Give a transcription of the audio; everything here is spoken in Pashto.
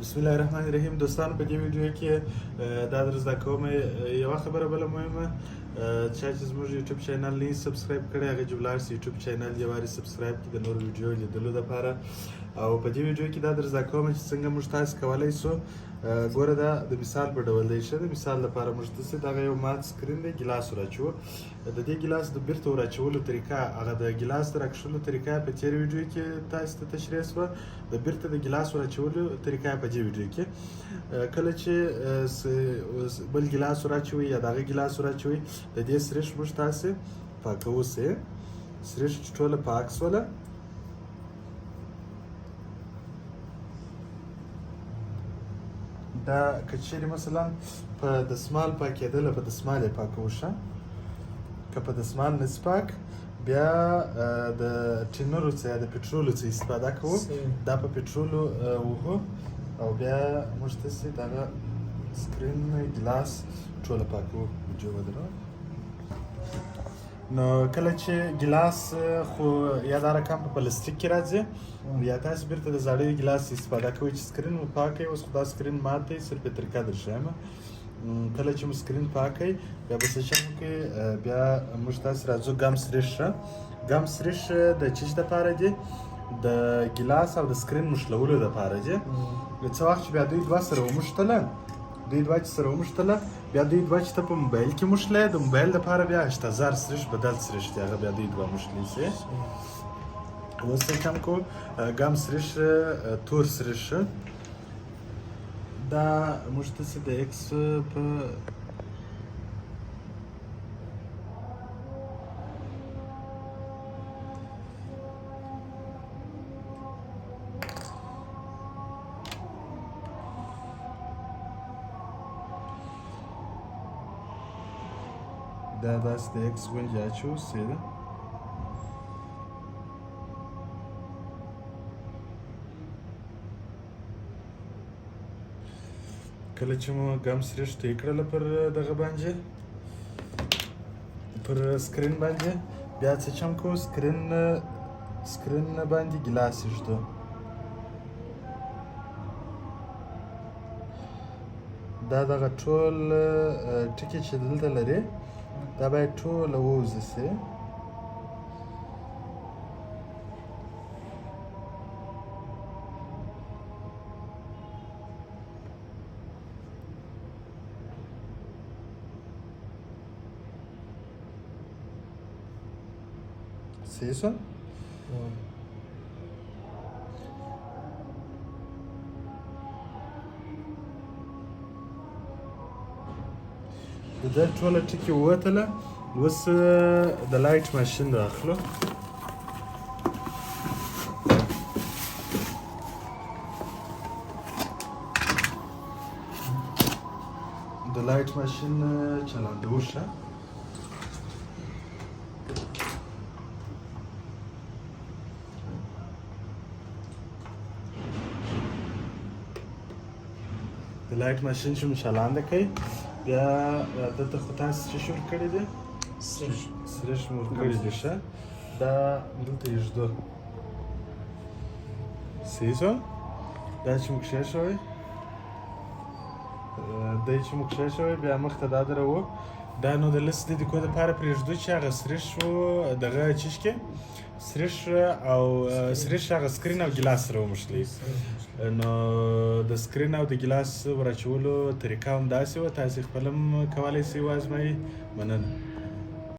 بسم الله الرحمن الرحیم. دوستانو په دې ویډیو کې دا در زده کوم یوه خبره بله مهمه چا چې زموږ یوټیوب چینل نه سبسکرایب کړی هغه چې ولاړ سي یوټیوب چینل یې وارې سبسکرایب کړي د نورو ویډیو لیدلو دپاره. او په دې ویډیو کې دا در زده کوم چې څنګه موږ تاسو کولی سو ګوره دا د مثال په ډول دی. ښه د مثال لپاره موږ داسې دغه یو مات سکرین دی ګیلاس وراچوو. د دې ګیلاس د بیرته وراچولو طریقه هغه د ګیلاس د راکښلو طریقه په تېره ویډیو کې تاسو ته تشریح شوه. د بیرته د ګیلاس وراچولو طریقه په دې ویډیو کې کله چې بل ګیلاس وراچوئ یا دغه ګیلاس وراچوئ د دې سرېښ موږ تاسې پاکوو. سرېښ چې ټوله پاک سوله دا که چیرې مثلا په دستمال پاکېدله په دستمال یې پاکوو. ښه که په دستمال نسي پاک بیا د ټینرو څخه یا د پټرولو څخه استفاده کوو. دا په پټرولو وهو او بیا موږ داسې دغه سکرین ګیلاس ټوله پاکوو. ویډیو ودرو. نو کله چې ګیلاس خو یا دا رقم په پلاستیک کې راځي یا تاسو بیرته د زاړه ګیلاس استفاده کوئ چې سکرین مو پاک کړئ. اوس خو دا سکرین مات دی، صرف یې طریقه درښیم. کله چې مو سکرین پاک کړئ بیا به څه شی وکړئ، بیا موږ تاسې راځو ګم سرېښ. ګم سرېښ د څه شي دپاره دی؟ د ګیلاس او د سکرین مښلولو دپاره دی. څه وخت چې بیا دوی دوه سره وموښتله بیا دوی دوه چې ته په موبایل کې موښلی د موبایل دپاره بیا 8000 سرېښ بدل سرېښ دی، هغه بیا دوی دوه موښلی سي. اوس څه کم کو ګم سرېښ تور سرېښ دا موږ داسې د ایکس په دا داسې د ایکس ګونجې اچوو سیده. کله چې مو ګم سرېښ توی کړله پر دغه باندې پر سکرین باندې بیا څه چم کوو سکرین باندې ګیلاس ایږدو. دا دغه ټول ټکي چې دلته لري دا باید ټوله ووځي سي. صحیح شو؟ د ده ټوله ټکي ووتله. اوس د لایټ ماشین راخلو. د لایټ ماشین چلاندو. ښه د لایټ ماشین چې مو چالانده کوي بیا دلته خو تاسو څه شي ورکړي دي؟ سرېښ مو ورکړي دي. ښه دا دلته ایږدو. صحیح شو؟ دا چې مو کښېښوئ دی چې مو کښېښوئ بیا مخته دا دروو. دا نو د لسو دقیقو دپاره پرېږدو چې هغه سرېښ دغه چیش کې سرېښ هغه سکرین او ګیلاس سره وموښلوي. نو د سکرین او د ګیلاس وراچولو طریقه همداسې وه. تاسې خپله هم کولی سئ وازموئ. مننه.